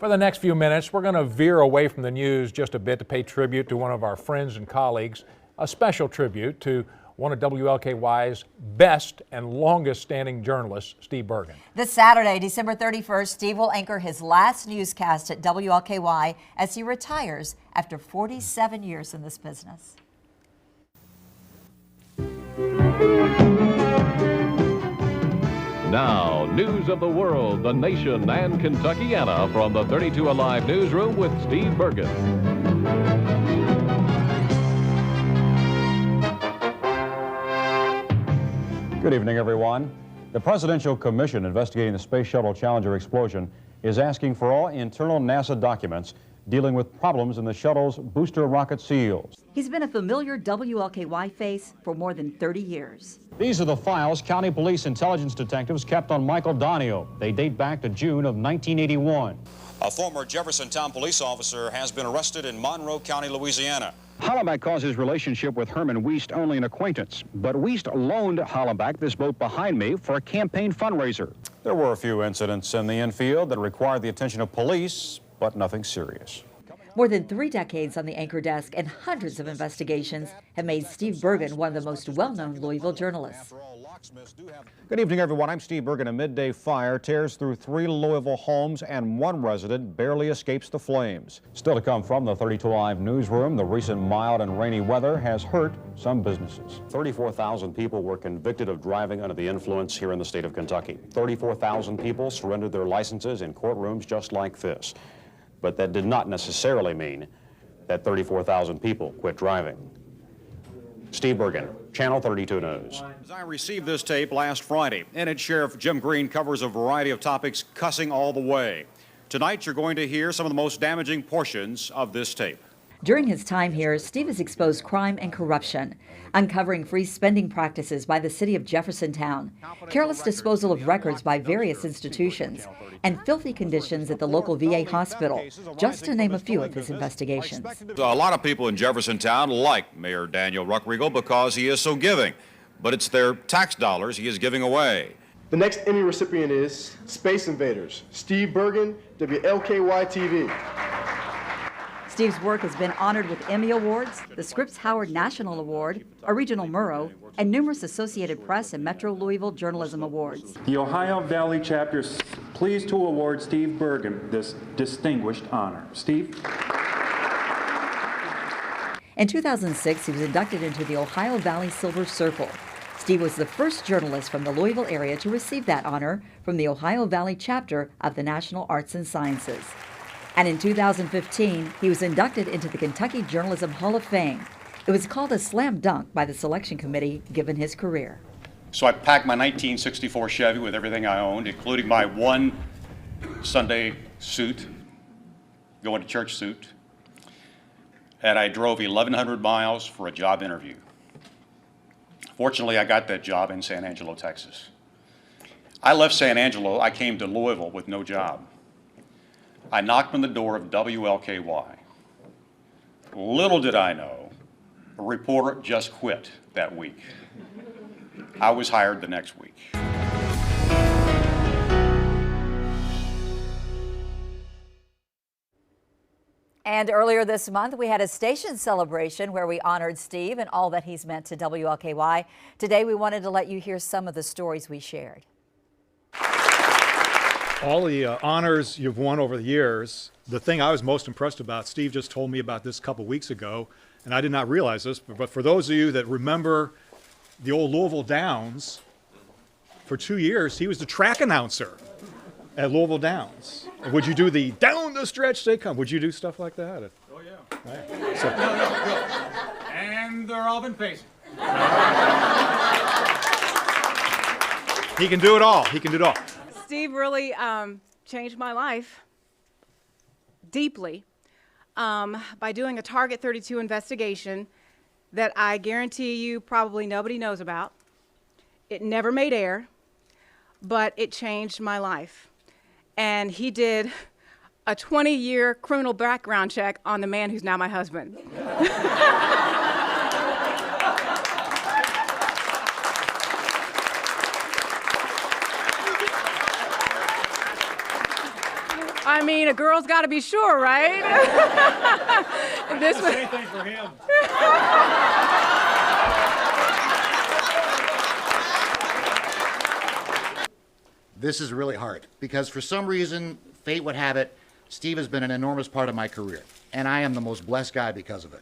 For the next few minutes, we're going to veer away from the news just a bit to pay tribute to one of our friends and colleagues, a special tribute to one of WLKY's best and longest standing journalists, Steve Bergen. This Saturday, December 31st, Steve will anchor his last newscast at WLKY as he retires after 47 years in this business. Now, news of the world, the nation, and Kentuckiana from the 32 Alive newsroom with Steve Bergen. Good evening, everyone. The Presidential Commission investigating the Space Shuttle Challenger explosion is asking for all internal NASA documents dealing with problems in the shuttle's booster rocket seals. He's been a familiar WLKY face for more than 30 years. These are the files county police intelligence detectives kept on Michael Donio. They date back to June of 1981. A former Jeffersontown police officer has been arrested in Monroe County, Louisiana. Hollaback calls his relationship with Herman Wiest only an acquaintance, but Wiest loaned Hollaback this boat behind me for a campaign fundraiser. There were a few incidents in the infield that required the attention of police, but nothing serious. More than 3 decades on the anchor desk and hundreds of investigations have made Steve Bergen one of the most well-known Louisville journalists. Good evening, everyone. I'm Steve Bergen. A midday fire tears through 3 Louisville homes and 1 resident barely escapes the flames. Still to come from the 32 Live newsroom, the recent mild and rainy weather has hurt some businesses. 34,000 people were convicted of driving under the influence here in the state of Kentucky. 34,000 people surrendered their licenses in courtrooms just like this. But that did not necessarily mean that 34,000 people quit driving. Steve Bergen, Channel 32 News. As I received this tape last Friday, Enid Sheriff Jim Green covers a variety of topics, cussing all the way. Tonight, you're going to hear some of the most damaging portions of this tape. During his time here, Steve has exposed crime and corruption, uncovering free spending practices by the city of Jeffersontown, careless disposal of records by various institutions, and filthy conditions at the local VA hospital, just to name a few of his investigations. A lot of people in Jeffersontown like Mayor Daniel Ruckriegel because he is so giving, but it's their tax dollars he is giving away. The next Emmy recipient is Space Invaders, Steve Bergen, WLKY-TV. Steve's work has been honored with Emmy Awards, the Scripps Howard National Award, a regional Murrow, and numerous Associated Press and Metro Louisville Journalism Awards. The Ohio Valley chapter is pleased to award Steve Bergen this distinguished honor. Steve? In 2006, he was inducted into the Ohio Valley Silver Circle. Steve was the first journalist from the Louisville area to receive that honor from the Ohio Valley chapter of the National Arts and Sciences. And in 2015, he was inducted into the Kentucky Journalism Hall of Fame. It was called a slam dunk by the selection committee, given his career. So I packed my 1964 Chevy with everything I owned, including my one Sunday suit, going to church suit, and I drove 1,100 miles for a job interview. Fortunately, I got that job in San Angelo, Texas. I left San Angelo, I came to Louisville with no job. I knocked on the door of WLKY. Little did I know, a reporter just quit that week. I was hired the next week. And earlier this month, we had a station celebration where we honored Steve and all that he's meant to WLKY. Today, we wanted to let you hear some of the stories we shared. All the honors you've won over the years, the thing I was most impressed about, Steve just told me about this a couple weeks ago, and I did not realize this, but for those of you that remember the old Louisville Downs, for 2 years, he was the track announcer at Louisville Downs. Would you do the down the stretch they come? Would you do stuff like that? Oh, yeah. Right. So, No. And they're all been pacing. he can do it all. He can do it all. Steve really changed my life deeply by doing a Target 32 investigation that I guarantee you probably nobody knows about. It never made air, but it changed my life. And he did a 20-year criminal background check on the man who's now my husband. I mean, a girl's got to be sure, right? This was Same thing for him. This is really hard because for some reason, fate would have it, Steve has been an enormous part of my career, and I am the most blessed guy because of it.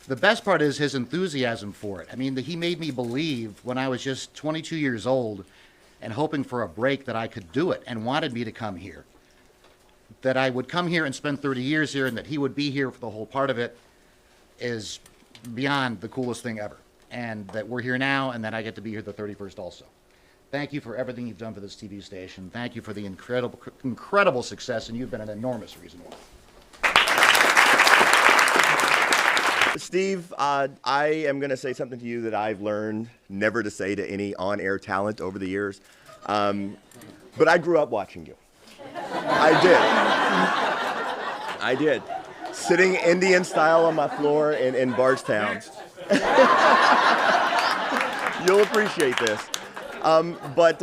The best part is his enthusiasm for it. I mean, he made me believe when I was just 22 years old and hoping for a break that I could do it and wanted me to come here. That I would come here and spend 30 years here and that he would be here for the whole part of it is beyond the coolest thing ever. And that we're here now and that I get to be here the 31st also. Thank you for everything you've done for this TV station. Thank you for the incredible success, and you've been an enormous reason why. Steve, I am going to say something to you that I've learned never to say to any on-air talent over the years. But I grew up watching you. I did. Sitting Indian style on my floor in Bardstown. You'll appreciate this. But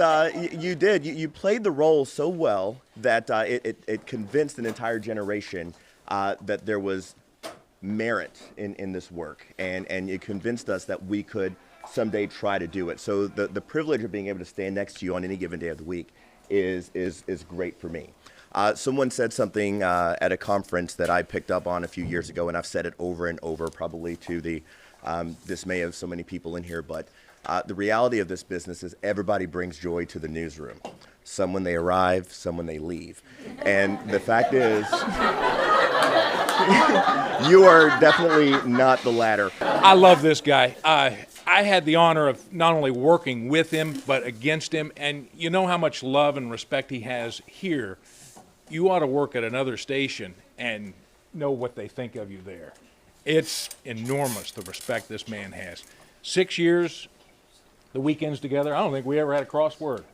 you did. You played the role so well that it convinced an entire generation that there was merit in this work, and it convinced us that we could someday try to do it. So the privilege of being able to stand next to you on any given day of the week is great for me. Someone said something at a conference that I picked up on a few years ago, and I've said it over and over, probably to the dismay of so many people in here, but the reality of this business is everybody brings joy to the newsroom. Some when they arrive, some when they leave. And the fact is, you are definitely not the latter. I love this guy. I had the honor of not only working with him, but against him. And you know how much love and respect he has here. You ought to work at another station and know what they think of you there. It's enormous, the respect this man has. 6 years, the weekends together, I don't think we ever had a cross word.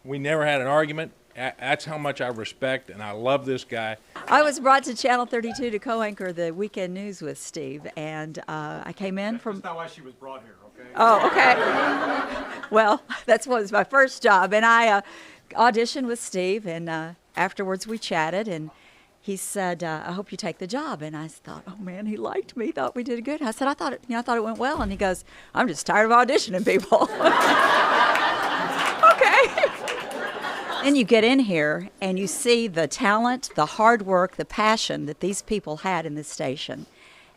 We never had an argument. That's how much I respect and I love this guy. I was brought to Channel 32 to co-anchor the weekend news with Steve, and I came in from... That's not why she was brought here, okay? Oh, okay. Well, that was my first job, and I auditioned with Steve, and afterwards we chatted, and he said, I hope you take the job. And I thought, oh man, he liked me, thought we did good. I said, I thought it went well. And he goes, I'm just tired of auditioning people. Okay. And you get in here and you see the talent, the hard work, the passion that these people had in this station.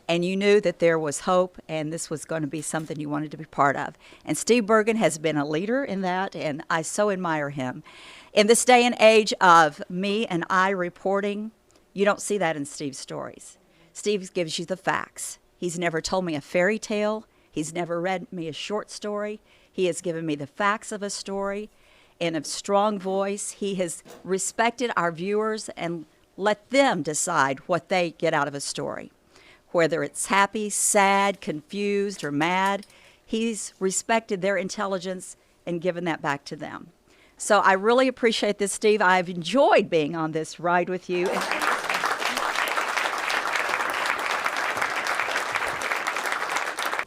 And you knew that there was hope and this was going to be something you wanted to be part of. And Steve Bergen has been a leader in that, and I so admire him. In this day and age of me and I reporting, you don't see that in Steve's stories. Steve gives you the facts. He's never told me a fairy tale. He's never read me a short story. He has given me the facts of a story in a strong voice. He has respected our viewers and let them decide what they get out of a story. Whether it's happy, sad, confused, or mad, he's respected their intelligence and given that back to them. So I really appreciate this, Steve. I've enjoyed being on this ride with you.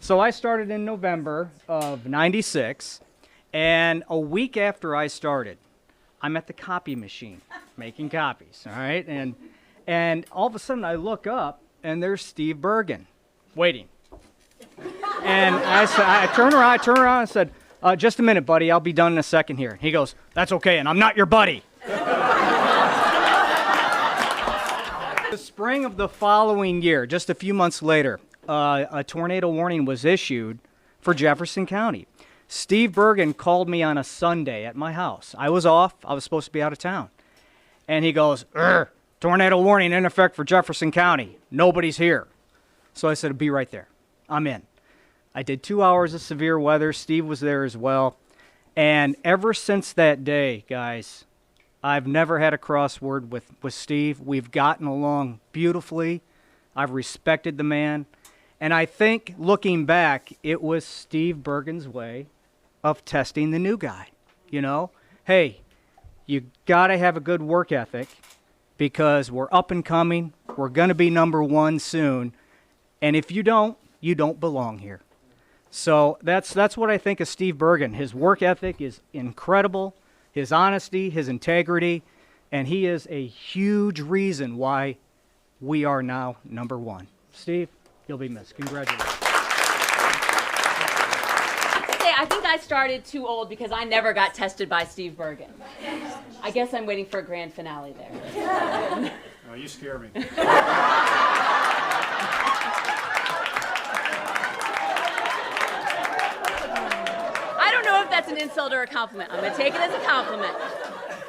So I started in November of '96, and a week after I started, I'm at the copy machine making copies, all right? And all of a sudden I look up, and there's Steve Bergen waiting. And I turn around and said, just a minute, buddy, I'll be done in a second here. He goes, that's okay, and I'm not your buddy. The spring of the following year, just a few months later, a tornado warning was issued for Jefferson County. Steve Bergen called me on a Sunday at my house. I was off. I was supposed to be out of town. And he goes, tornado warning in effect for Jefferson County. Nobody's here. So I said, be right there. I'm in. I did 2 hours of severe weather. Steve was there as well. And ever since that day, guys, I've never had a crossword with Steve. We've gotten along beautifully. I've respected the man. And I think, looking back, it was Steve Bergen's way of testing the new guy. You know, hey, you got to have a good work ethic because we're up and coming. We're going to be #1 soon. And if you don't belong here. So that's what I think of Steve Bergen. His work ethic is incredible. His honesty, his integrity, and he is a huge reason why we are now #1. Steve, you'll be missed. Congratulations. I think I started too old because I never got tested by Steve Bergen. I guess I'm waiting for a grand finale there. Oh, you scare me. I don't know if that's an insult or a compliment. I'm going to take it as a compliment.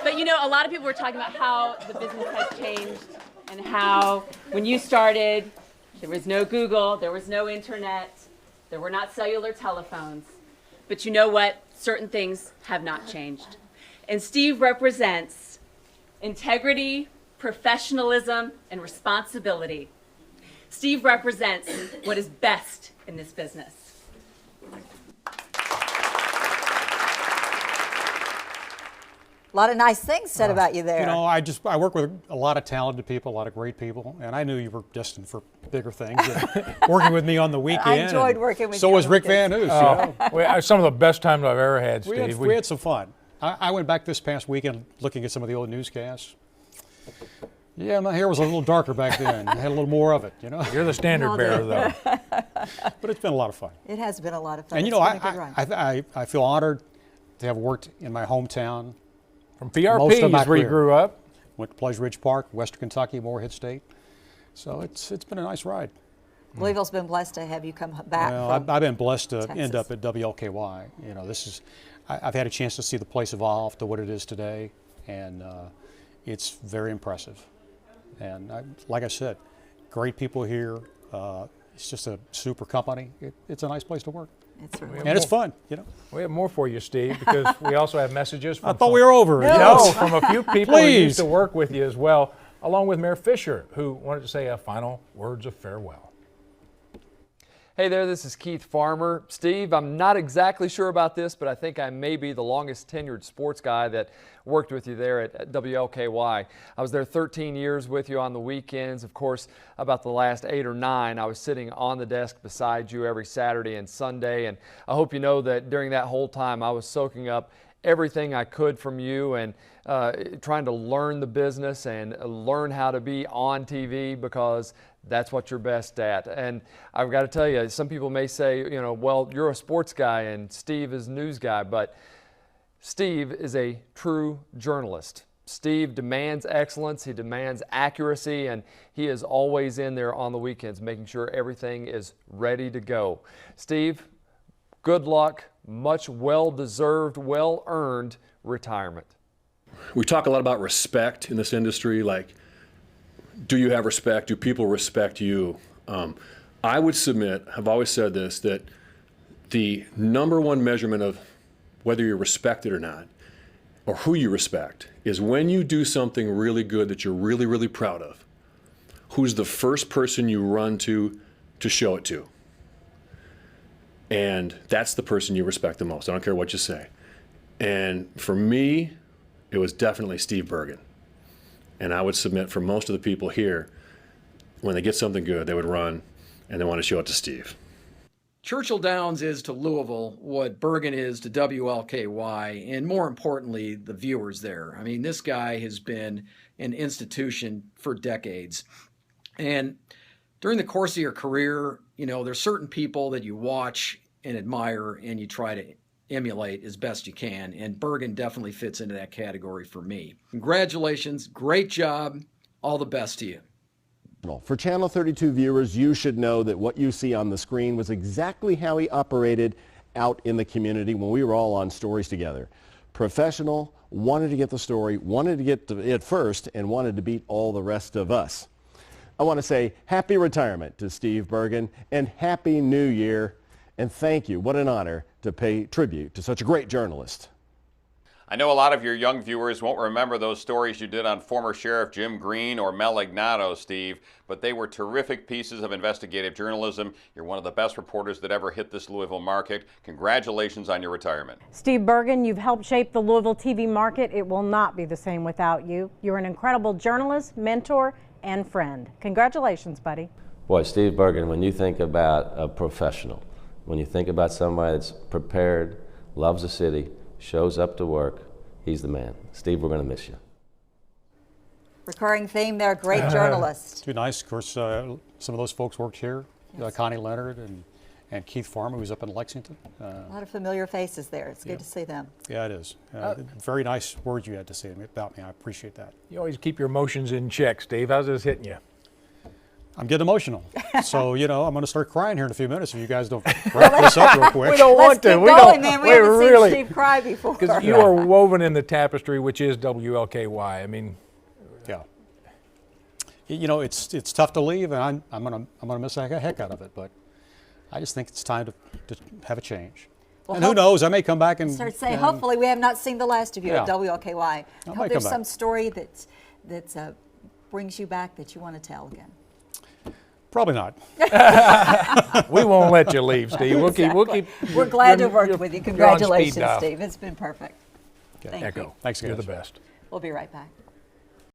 But you know, a lot of people were talking about how the business has changed and how when you started, there was no Google, there was no internet, there were not cellular telephones. But you know what? Certain things have not changed. And Steve represents integrity, professionalism, and responsibility. Steve represents what is best in this business. A lot of nice things said about you there. You know, I work with a lot of talented people, a lot of great people, and I knew you were destined for bigger things. Working with me on the weekend. I enjoyed working with you. So was Rick Van Oos. Some of the best times I've ever had, Steve. We had some fun. I went back this past weekend looking at some of the old newscasts. Yeah, my hair was a little darker back then. I had a little more of it, you know. You're the standard bearer, though. But it's been a lot of fun. It has been a lot of fun. And you know, I feel honored to have worked in my hometown. From PRP's where you grew up. Went to Pleasure Ridge Park, Western Kentucky, Morehead State. So it's been a nice ride. Louisville's been blessed to have you come back. Well, I've been blessed to Texas. end up at WLKY. You know, I've had a chance to see the place evolve to what it is today, and it's very impressive. And like I said, great people here. It's just a super company. It's a nice place to work. It's fun, you know. We have more for you, Steve, because we also have messages from I thought we were over. No, from a few people who used to work with you as well, along with Mayor Fisher, who wanted to say a final words of farewell. Hey there, this is Keith Farmer. Steve, I'm not exactly sure about this, but I think I may be the longest tenured sports guy that worked with you there at WLKY. I was there 13 years with you on the weekends. Of course, about the last 8 or 9, I was sitting on the desk beside you every Saturday and Sunday. And I hope you know that during that whole time, I was soaking up everything I could from you and trying to learn the business and learn how to be on TV, because that's what you're best at. And I've got to tell you, some people may say, you know, well, you're a sports guy and Steve is a news guy, but Steve is a true journalist. Steve demands excellence, he demands accuracy, and he is always in there on the weekends making sure everything is ready to go. Steve, good luck, much well-deserved, well-earned retirement. We talk a lot about respect in this industry, like, do you have respect? Do people respect you? I would submit, I've always said this, that the #1 measurement of whether you're respected or not, or who you respect, is when you do something really good that you're really, really proud of, who's the first person you run to show it to? And that's the person you respect the most. I don't care what you say. And for me, it was definitely Steve Bergen. And I would submit for most of the people here, when they get something good, they would run and they want to show it to Steve. Churchill Downs is to Louisville what Bergen is to WLKY, and more importantly, the viewers there. I mean, this guy has been an institution for decades. And during the course of your career, you know, there's certain people that you watch and admire and you try to emulate as best you can, and Bergen definitely fits into that category for me. Congratulations, great job, all the best to you. For Channel 32 viewers, you should know that what you see on the screen was exactly how he operated out in the community when we were all on stories together. Professional, wanted to get the story, wanted to get to it first, and wanted to beat all the rest of us. I want to say happy retirement to Steve Bergen and happy New Year. And thank you. What an honor to pay tribute to such a great journalist. I know a lot of your young viewers won't remember those stories you did on former Sheriff Jim Green or Mel Ignato, Steve, but they were terrific pieces of investigative journalism. You're one of the best reporters that ever hit this Louisville market. Congratulations on your retirement. Steve Bergen, you've helped shape the Louisville TV market. It will not be the same without you. You're an incredible journalist, mentor, and friend. Congratulations, buddy. Boy, Steve Bergen, when you think about a professional, when you think about somebody that's prepared, loves the city, shows up to work, he's the man. Steve, we're going to miss you. Recurring theme there, great journalist. Too nice. Of course, some of those folks worked here. Connie Leonard and Keith Farmer, who's up in Lexington. A lot of familiar faces there. It's good to see them. Yeah, it is. Very nice words you had to say about me. I appreciate that. You always keep your emotions in check, Steve. How's this hitting you? I'm getting emotional. So, I'm going to start crying here in a few minutes if you guys don't wrap this up real quick. We don't want to. We don't. Man. We haven't seen Steve cry before. Because you are woven in the tapestry, which is WLKY. I mean, yeah. It's tough to leave, and I'm gonna miss the heck out of it. But I just think it's time to have a change. Well, and who knows? I may come back and start saying. Hopefully, we have not seen the last of you at WLKY. I hope there's some story that brings you back that you want to tell again. Probably not. We won't let you leave, Steve. We'll keep. We're glad to have worked with you. Congratulations, Steve. It's been perfect. Okay. Thank you. Thanks again. You're the best. We'll be right back.